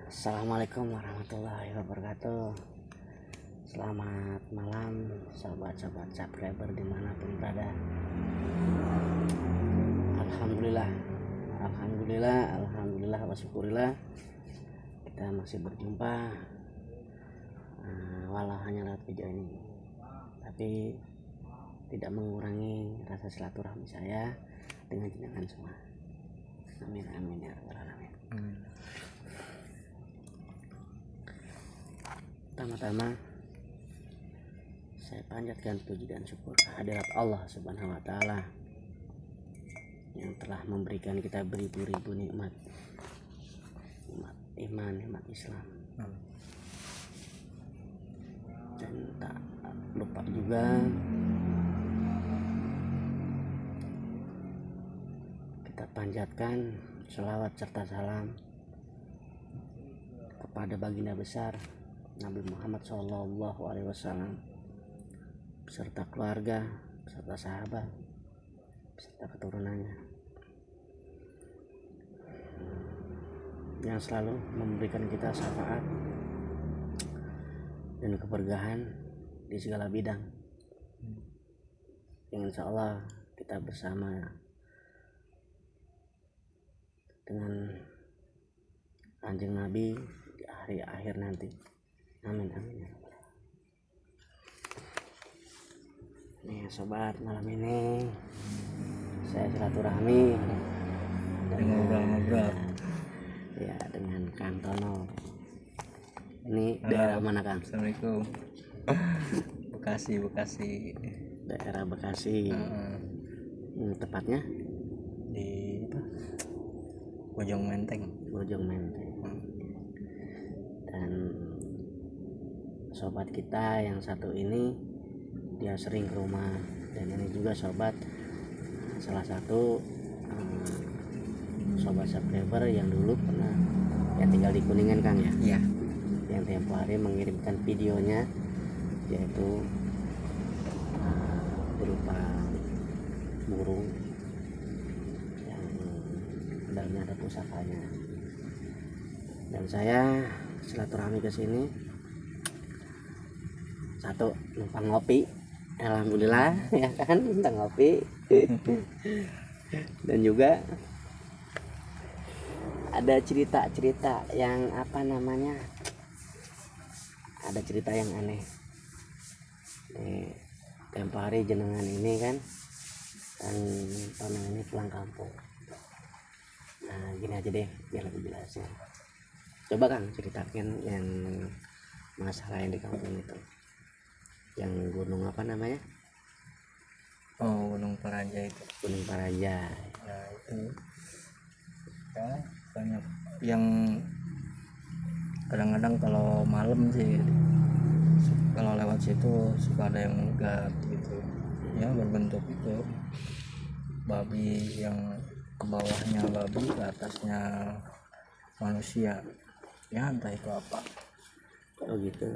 Assalamualaikum warahmatullahi wabarakatuh. Selamat malam sahabat-sahabat subscriber dimanapun berada. Alhamdulillah wa syukurillah kita masih berjumpa, walau hanya lewat video ini, tapi tidak mengurangi rasa silaturahmi saya dengan jenengan semua. Amin amin ya rabbal alamin. Pertama-tama saya panjatkan puji dan syukur kehadirat Allah Subhanahu wa taala yang telah memberikan kita beribu-ribu nikmat iman, nikmat Islam. Dan tak lupa juga kita panjatkan selawat serta salam kepada baginda besar Nabi Muhammad SAW beserta keluarga, beserta sahabat, beserta keturunannya yang selalu memberikan kita syafaat dan keberkahan di segala bidang. Yang insya Allah kita bersama dengan Kanjeng Nabi di hari akhir nanti. Amin amin. Nih sobat, malam ini saya silaturahmi dengan ngobrol-ngobrol ya dengan Kang Tono. Ini daerah mana Kang? Assalamualaikum. Bekasi. Daerah Bekasi. Tepatnya Di Bojong Menteng. Dan sobat kita yang satu ini dia sering ke rumah, dan ini juga sobat salah satu sobat subscriber yang dulu pernah yang tinggal di Kuningan Kang ya. Iya. Yang tempo hari mengirimkan videonya, yaitu berupa burung yang dalamnya ada pusakanya. Dan saya silaturahmi ke sini, satu numpang ngopi, alhamdulillah ya kan, numpang ngopi. Dan juga ada cerita yang ada cerita yang aneh. Tempo hari jenengan ini kan Tono ini pulang kampung. Nah gini aja deh biar lebih jelasnya. Coba Kang ceritakan yang masalah yang di kampung itu, yang gunung apa namanya? Oh, Gunung Paraja itu. Gunung Paraja. Nah itu ya banyak yang kadang-kadang kalau malam sih, kalau lewat situ suka ada yang melihat gitu ya, berbentuk itu babi, yang ke bawahnya babi, ke atasnya manusia ya, entah itu apa. Oh gitu.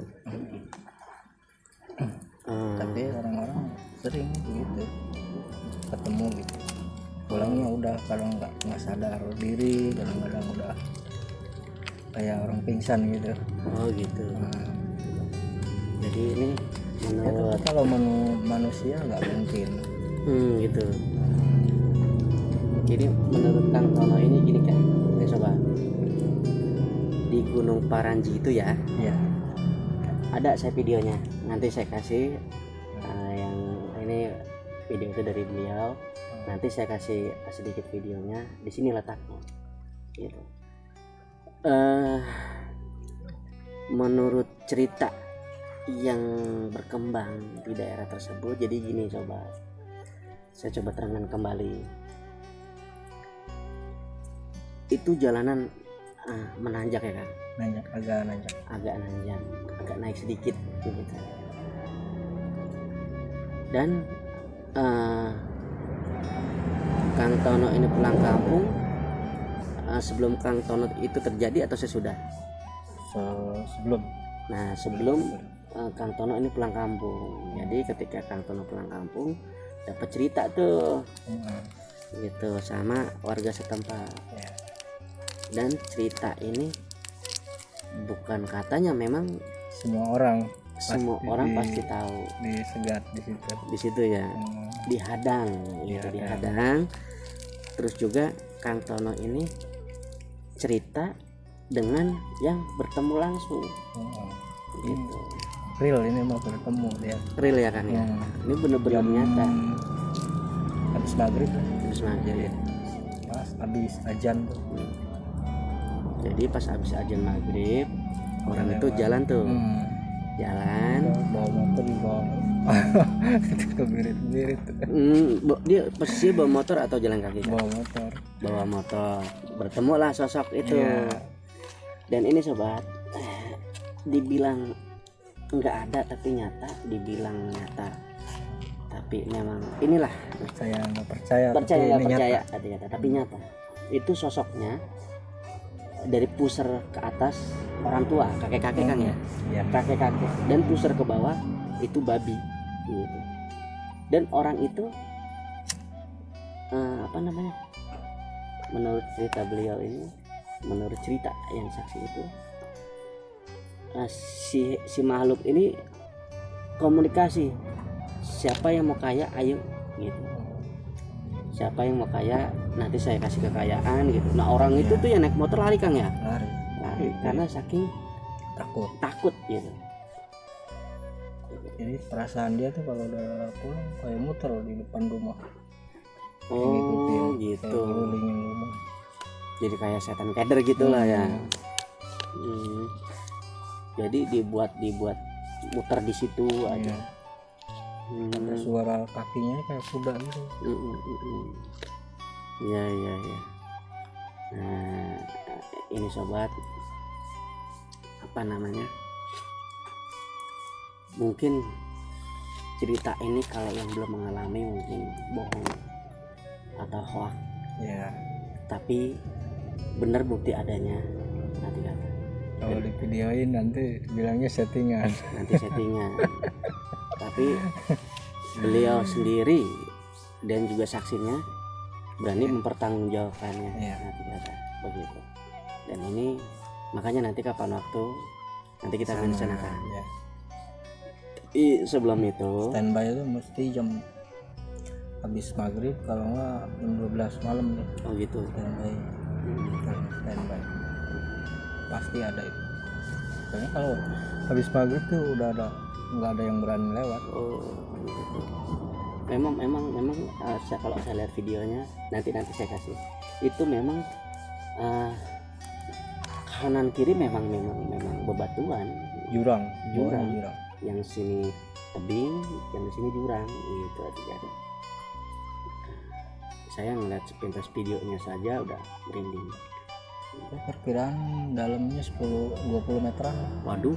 Tapi orang-orang sering gitu ketemu gitu, pulangnya udah kadang nggak sadar diri, kadang-kadang udah kayak orang pingsan gitu. Oh gitu. Jadi ini Ya, menurut tapi kalau manusia nggak mungkin. gitu. Jadi menurut Kang Tono ini gini kan, ini coba di Gunung Paranji itu ya, Ya. ada saya videonya, nanti saya kasih yang ini video itu dari beliau, nanti saya kasih sedikit videonya, di sini letaknya gitu. Menurut cerita yang berkembang di daerah tersebut, jadi gini, saya coba terangkan kembali. Itu jalanan menanjak ya kan, agak nanjak, agak naik sedikit gitu. Dan Kang Tono ini pulang kampung sebelum Kang Tono itu terjadi atau sesudah? Sebelum. Nah sebelum Kang Tono ini pulang kampung. Jadi ketika Kang Tono pulang kampung dapat cerita tuh gitu sama warga setempat. Ya. Dan cerita ini bukan katanya, memang semua orang semua orang pasti tahu disegat di situ. di situ ya. Dihadang gitu, dihadang. Terus juga Kang Tono ini cerita dengan yang bertemu langsung gitu. Real ini mau bertemu dia. Real ya Kang ya. Ini bener-bener nyata. Habis maghrib lah. Habis maghrib. Pas habis ajan tuh. Jadi pas habis ajan maghrib orang itu jalan tuh. Jalan. Bawa motor di bawah. Itu kebirit-birit. Dia posisi bawa motor atau jalan kaki? Kan? Bawa motor. Bawa motor. Bertemulah sosok itu. Iya. Dan ini sobat, dibilang nggak ada tapi nyata, dibilang nyata tapi memang inilah, percaya nggak percaya tapi nyata. Itu sosoknya dari pusar ke atas orang tua, kakek-kakek kan ya, kakek-kakek, dan pusar ke bawah itu babi gitu. Dan orang itu apa namanya, menurut cerita beliau ini, menurut cerita yang saksi itu, si makhluk ini komunikasi, siapa yang mau kaya ayo gitu, siapa yang mau kaya nanti saya kasih kekayaan gitu. Nah orang itu tuh yang naik motor lari Kang ya, lari karena saking takut gitu. Jadi perasaan dia tuh kalau udah pulang kayak muter di depan rumah. Oh gitu. Ngelilingin rumah. Jadi kayak setan keder gitulah ya. Jadi dibuat muter di situ aja. Ada suara kakinya kayak kuda gitu. Iya. Nah ini sobat, apa namanya, mungkin cerita ini kalau yang belum mengalami mungkin bohong atau hoax ya, tapi benar bukti adanya. Hati-hati kalau di videoin nanti bilangnya settingan. Tapi beliau sendiri dan juga saksinya berani mempertanggungjawabkannya. Hati-hati begitu. Dan ini makanya nanti kapan waktu nanti kita akan rencanakan. Sebelum itu standby itu mesti jam habis maghrib, kalau enggak jam 12 malam nih. Oh gitu. Standby pasti ada itu. Soalnya kalau habis maghrib tuh udah nggak ada yang berani lewat. Oh gitu. Memang kalau saya lihat videonya nanti saya kasih, itu memang kanan kiri memang bebatuan, jurang. Yang sini tebing, yang di sini jurang gitu aja. Saya ngeliat sepintas videonya saja udah merinding. Perkiraan dalamnya 10-20 meteran. Waduh,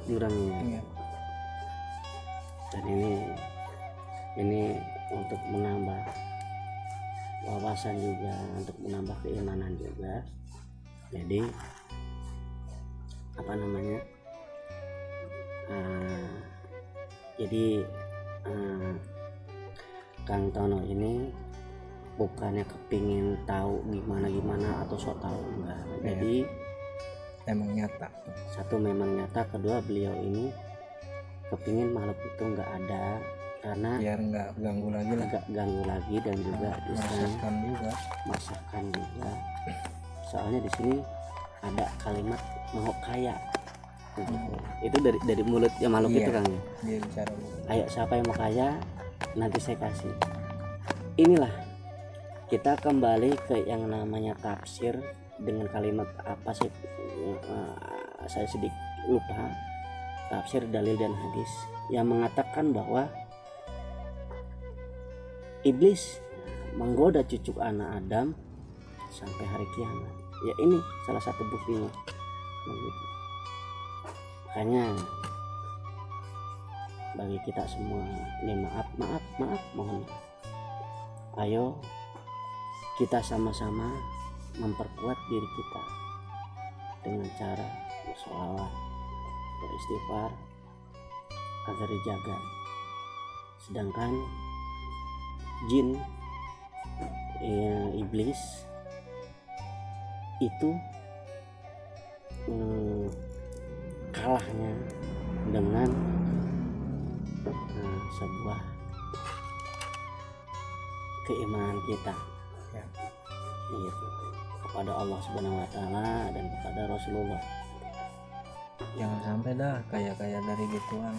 jurangnya. Iya. Dan ini untuk menambah wawasan juga, untuk menambah keimanan juga. Jadi apa namanya, Kang Tono ini bukannya kepingin tahu gimana atau sok tahu, enggak. Jadi emang nyata. Satu memang nyata, kedua beliau ini kepingin makhluk itu nggak ada karena biar nggak ganggu lagi dan juga masakan juga. Soalnya di sini ada kalimat mau kaya. Itu dari mulut ya makhluk itu Kang. Dia bicara. Ayo siapa yang mau kaya nanti saya kasih. Inilah kita kembali ke yang namanya tafsir dengan kalimat apa sih, saya sedikit lupa. Tafsir, dalil dan hadis yang mengatakan bahwa iblis menggoda cucu anak Adam sampai hari kiamat. Ya ini salah satu buktinya. Makanya bagi kita semua ini maaf mohon. Ayo kita sama-sama memperkuat diri kita dengan cara bersolawat, beristighfar agar dijaga. Sedangkan jin, iblis itu kalahnya dengan sebuah keimanan kita Ya. gitu, kepada Allah Subhanahu wa taala dan kepada Rasulullah. Jangan sampai dah kayak dari gituan.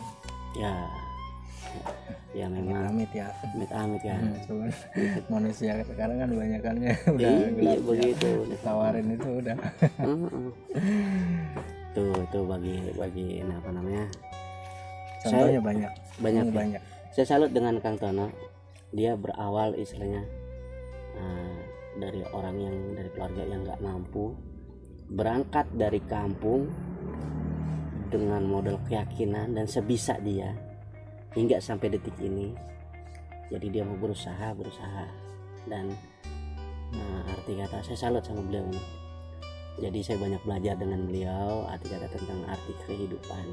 Ya memang Amit ya. amit ya. Cuman manusia sekarang kan banyakannya udah Iya gelap ya. begitu. Ditawarin itu udah. Tuh bagi apa namanya, Contohnya banyak. banyak ya. Banyak. Saya salut dengan Kang Tono. Dia berawal istilahnya dari orang yang dari keluarga yang nggak mampu, berangkat dari kampung dengan modal keyakinan dan sebisa dia hingga sampai detik ini. Jadi dia mau berusaha dan arti kata saya salut sama beliau ini. Jadi saya banyak belajar dengan beliau arti kata tentang arti kehidupan.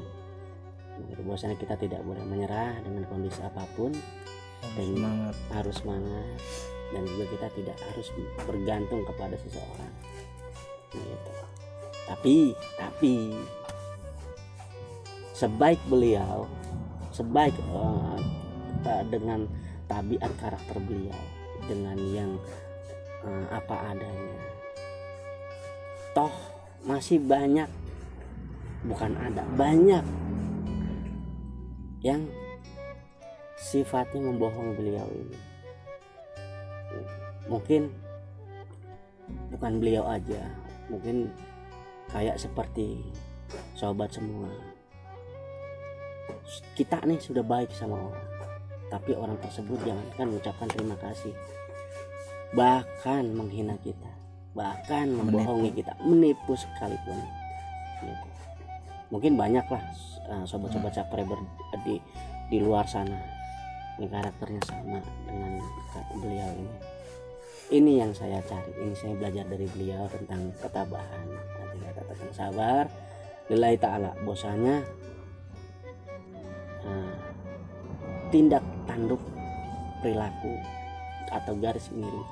Bahwasanya kita tidak boleh menyerah dengan kondisi apapun, dan harus semangat, dan juga kita tidak harus bergantung kepada seseorang gitu. Tapi sebaik beliau, dengan tabiat karakter beliau, dengan yang apa adanya, toh masih banyak, banyak yang sifatnya membohongi beliau ini. Mungkin bukan beliau aja, mungkin kayak seperti sobat semua, kita nih sudah baik sama orang, tapi orang tersebut jangankan mengucapkan terima kasih, bahkan menghina kita, bahkan membohongi kita, menipu sekalipun gitu. Mungkin banyaklah sobat-sobat subscriber di luar sana ini karakternya sama dengan beliau ini. Ini yang saya cari, ini saya belajar dari beliau tentang ketabahan, tentang sabar lillahi ta'ala. Bosanya tindak tanduk perilaku atau garis miring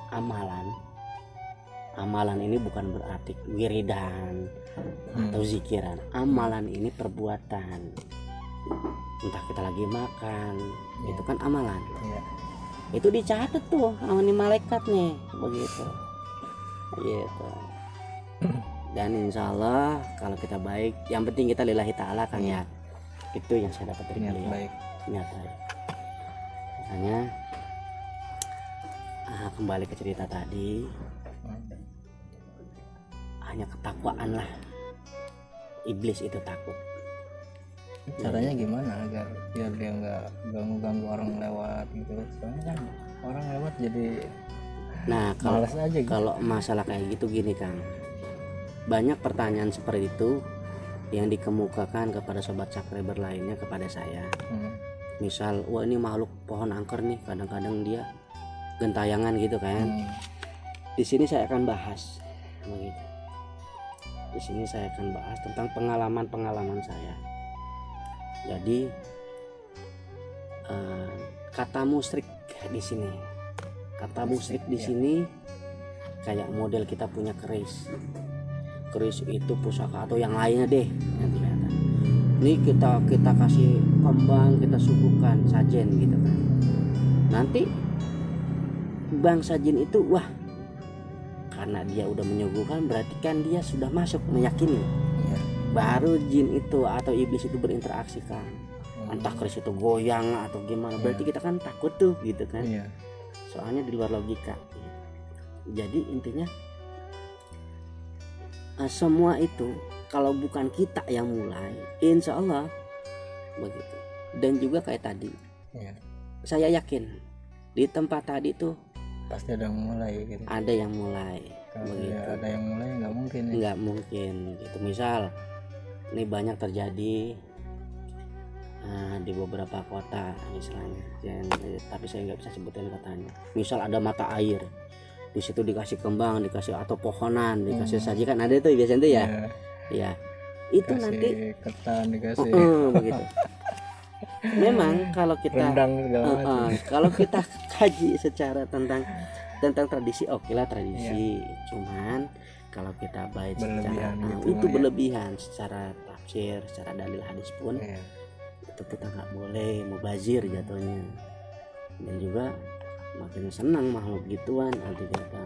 amalan ini bukan berarti wiridan atau zikiran. Amalan ini perbuatan, entah kita lagi makan, itu kan amalan. Itu dicatat tuh sama nih malaikat nih, begitu gitu. Dan insya Allah kalau kita baik, yang penting kita lillahi ta'ala kan ya. Itu yang saya dapat dari beliau, niat baik. Makanya kembali ke cerita tadi, hanya ketakwaan lah iblis itu takut. Caranya gimana agar biar dia nggak ganggu orang lewat gitu? Soalnya kan orang lewat jadi malas aja gitu. Kalau masalah kayak gitu gini Kang, banyak pertanyaan seperti itu yang dikemukakan kepada sobat subscriber lainnya kepada saya. Misal, wah ini makhluk pohon angker nih, kadang-kadang dia gentayangan gitu kan. Di sini saya akan bahas begitu. Di sini saya akan bahas tentang pengalaman saya. Jadi kata musyrik di sini, sini kayak model kita punya keris itu pusaka atau yang lainnya deh nanti kelihatan. Ini kita kasih kembang, kita suguhkan sajen gitu kan. Nanti bang sajen itu wah, karena dia udah menyuguhkan berarti kan dia sudah masuk meyakini. Baru jin itu atau iblis itu berinteraksi kan. Entah keris itu goyang atau gimana, berarti kita kan takut tuh gitu kan. Soalnya di luar logika. Jadi intinya semua itu kalau bukan kita yang mulai, insya Allah begitu. Dan juga kayak tadi, saya yakin di tempat tadi tuh pasti ada yang mulai gitu. Ada yang mulai. Kalau ada yang mulai nggak mungkin gitu. Misal ini banyak terjadi di beberapa kota misalnya, tapi saya nggak bisa sebutin kotanya. Misal ada mata air, di situ dikasih kembang, dikasih atau pohonan, dikasih sajikan, ada itu biasanya itu ya. Ya itu dikasih nanti ketan, dikasih begitu. Memang kalau kita kalau kita kaji secara tentang tradisi, oke lah tradisi. Cuman kalau kita baik Berlebihan secara gitu, itu ya. berlebihan secara tafsir, secara dalil hadis pun Iya. itu kita nggak boleh mubazir jatuhnya. Dan juga makin senang makhluk gituan, nanti kita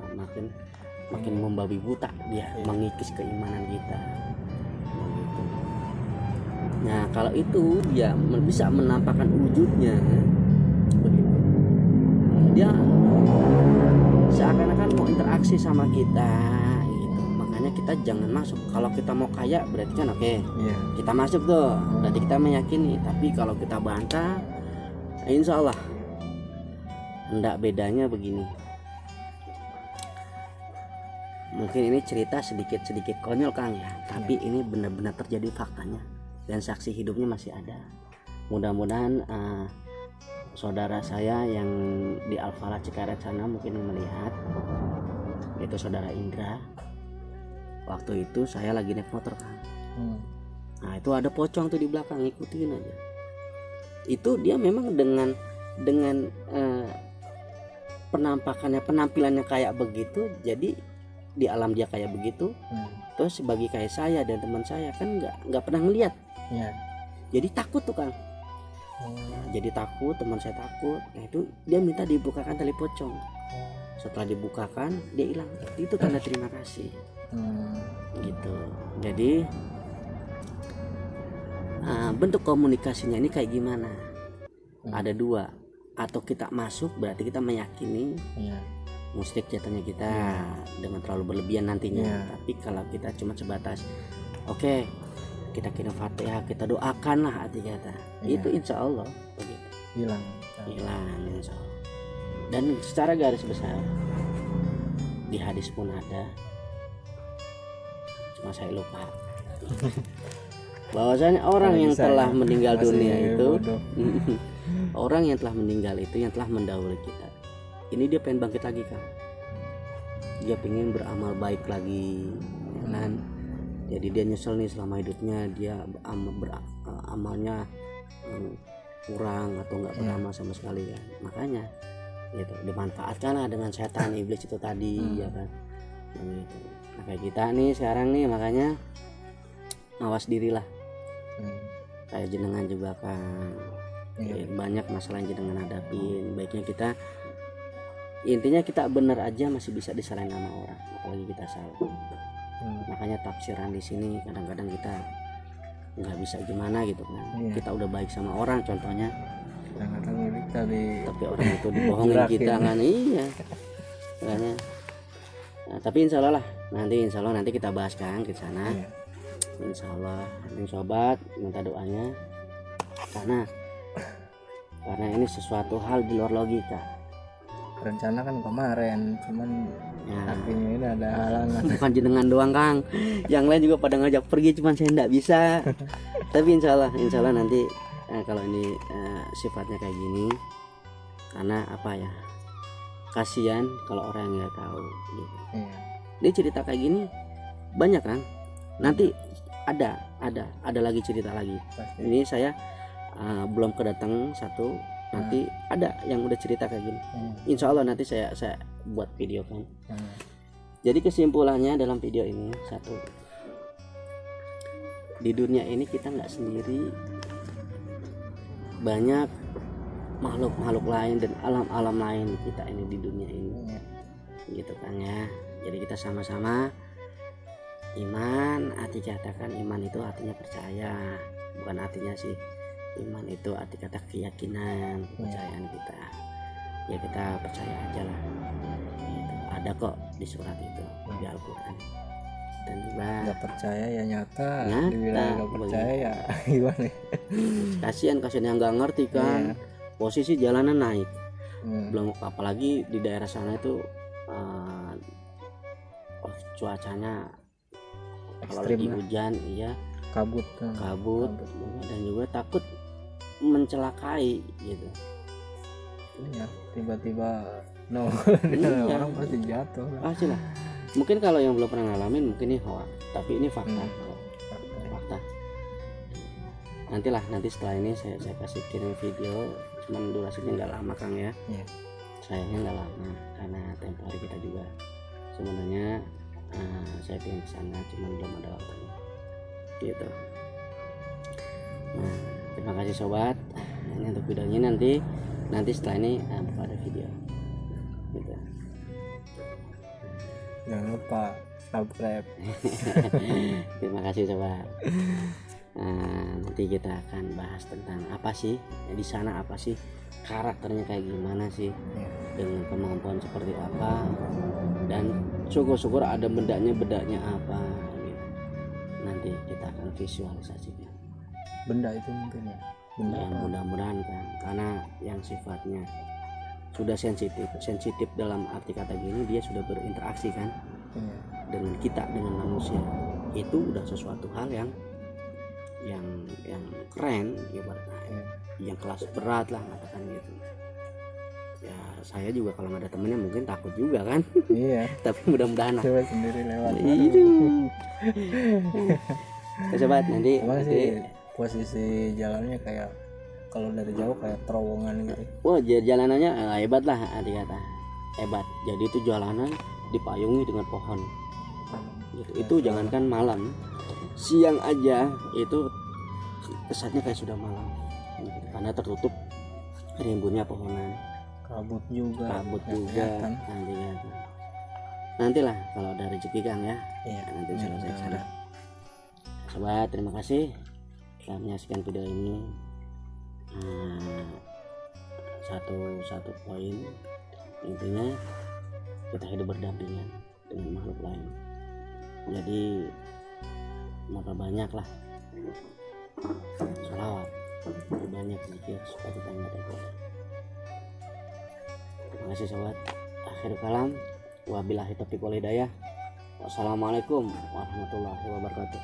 makin membabi buta dia, mengikis keimanan kita. Begitu. Nah kalau itu dia bisa menampakkan wujudnya, begitu. Dia seakan-akan mau interaksi sama kita gitu. Makanya kita jangan masuk. Kalau kita mau kaya berarti kan oke, Iya. kita masuk tuh, berarti kita meyakini. Tapi kalau kita bantah, insya Allah enggak. Bedanya begini, mungkin ini cerita sedikit konyol Kang ya, tapi ini benar-benar terjadi faktanya dan saksi hidupnya masih ada. Mudah-mudahan saudara saya yang di Alfala Cikaret sana mungkin melihat, itu saudara Indra. Waktu itu saya lagi naik motor Kang. Nah itu ada pocong tuh di belakang, ikutin aja. Itu dia memang dengan penampakannya, penampilannya kayak begitu, jadi di alam dia kayak begitu. Terus sebagai kayak saya dan teman saya kan nggak pernah ngeliat, Iya. jadi takut tuh Kang. Nah, jadi takut, teman saya takut. Nah itu dia minta dibukakan tali pocong. Setelah dibukakan dia hilang. Itu tanda terima kasih. Gitu. Jadi bentuk komunikasinya ini kayak gimana? Ada dua. Atau kita masuk berarti kita meyakini Iya. musyrik jatuhnya kita dengan terlalu berlebihan nantinya. Iya. Tapi kalau kita cuma sebatas oke, kita kirim Fatihah, kita doakan lah hati kita, Iya. itu insya Allah begitu. Hilang. Hilang insya Allah. Dan secara garis besar di hadis pun ada, cuma saya lupa. Bahwasanya orang Kalau yang bisa telah ya, meninggal masih dunia itu bodoh. orang yang telah meninggal itu yang telah mendahului kita, ini dia pengen bangkit lagi Kang. Dia pengen beramal baik lagi ya kan. Jadi dia nyesel nih selama hidupnya dia amalnya kurang atau nggak beramal sama sekali kan. Makanya gitu dimanfaatkanlah dengan setan iblis itu tadi ya kan. Gitu. Nah kayak kita nih sekarang nih, makanya awas dirilah. Kayak jenengan juga kan. Banyak masalah yang jenengan hadapin. Baiknya kita, intinya kita benar aja masih bisa disalahin sama orang, apalagi kita salah. Makanya tafsiran di sini kadang-kadang kita nggak bisa gimana gitu kan. Kita udah baik sama orang contohnya, Kadang-kadang kita tapi orang itu dibohongin kita kan. Iya makanya tapi insya Allah nanti kita bahas kan ke sana. Insya Allah nanti sobat minta doanya, karena ini sesuatu hal di luar logika. rencana kan kemarin, cuman akhirnya ini ada halangan. Bukan jenengan doang Kang, yang lain juga pada ngajak pergi, cuman saya nggak bisa. Tapi insya Allah nanti kalau ini sifatnya kayak gini, karena apa ya, kasihan kalau orang yang nggak tahu gitu. Dia cerita kayak gini banyak kan, nanti ada lagi cerita lagi. Pasti. Ini saya belum kedatang satu, nanti ada yang udah cerita kayak gini. Insya Allah nanti saya buat video kan. Jadi kesimpulannya dalam video ini, satu, di dunia ini kita nggak sendiri, banyak makhluk lain dan alam lain kita ini di dunia ini, gitu kan ya. Jadi kita sama-sama iman. Arti katakan iman itu artinya percaya, bukan artinya sih iman itu arti kata keyakinan, kepercayaan kita. Ya kita percaya aja lah gitu. Ada kok di surat itu di Al-Quran. Dan juga nggak percaya ya nyata Nyata, dibilang nggak percaya ya gimana ya? kasihan yang nggak ngerti kan. Posisi jalanan naik, belum apalagi di daerah sana itu cuacanya kalau Ekstrim lagi lah. hujan iya kabut dan juga takut mencelakai gitu. ya tiba-tiba Iya. orang pasti jatuh lah. Pasti lah. Mungkin kalau yang belum pernah ngalamin mungkin ini hoax, tapi ini fakta. Fakta. Nanti setelah ini saya kasih kirim video, cuman durasinya nggak lama Kang ya. Iya. Sayangnya nggak lama karena tempo hari kita juga sebenarnya Saya pengen kesana cuman belum ada waktunya gitu. Nah, terima kasih sobat. Ini untuk videonya, nanti setelah ini bakal ada video gitu. Jangan lupa subscribe. Terima kasih sobat. Nanti kita akan bahas tentang apa sih di sana, apa sih karakternya kayak gimana sih, Ya. dengan kemampuan seperti apa, dan syukur-syukur ada bedanya apa gitu. Nanti kita akan visualisasikan. Benda itu mungkin ya. Benda Ya, apa? mudah-mudahan kan, karena yang sifatnya sudah sensitif dalam arti kata gini, dia sudah berinteraksi kan Iya. dengan kita, dengan manusia. Itu udah sesuatu hal yang keren ibaratnya, Iya. yang kelas berat lah katakan gitu. Ya saya juga kalau nggak ada temennya mungkin takut juga kan. Iya. Tapi mudah-mudahan lah. Coba sendiri lewat. Ya, sobat, nanti Emang sih posisi jalannya kayak kalau dari jauh kayak terowongan gitu. wah jalanannya hebat lah arti kata hebat. Jadi itu jalanan dipayungi dengan pohon gitu. Itu jangankan malam, siang aja itu kesannya kayak sudah malam gitu. Karena tertutup rimbunnya pohonan, Kabut juga. juga nantilah kalau ada rezeki Kang ya. Iya. Nanti selesai Mudah-mudahan. sana. Sobat, terima kasih telah menyaksikan video ini. Satu poin intinya, kita hidup berdampingan dengan makhluk lain. Jadi maka banyaklah sholawat, banyak zikir supaya kita ingat Allah. Terima kasih sobat. Akhir kalam, wabillahi taufiq wal hidayah. Wassalamualaikum warahmatullahi wabarakatuh.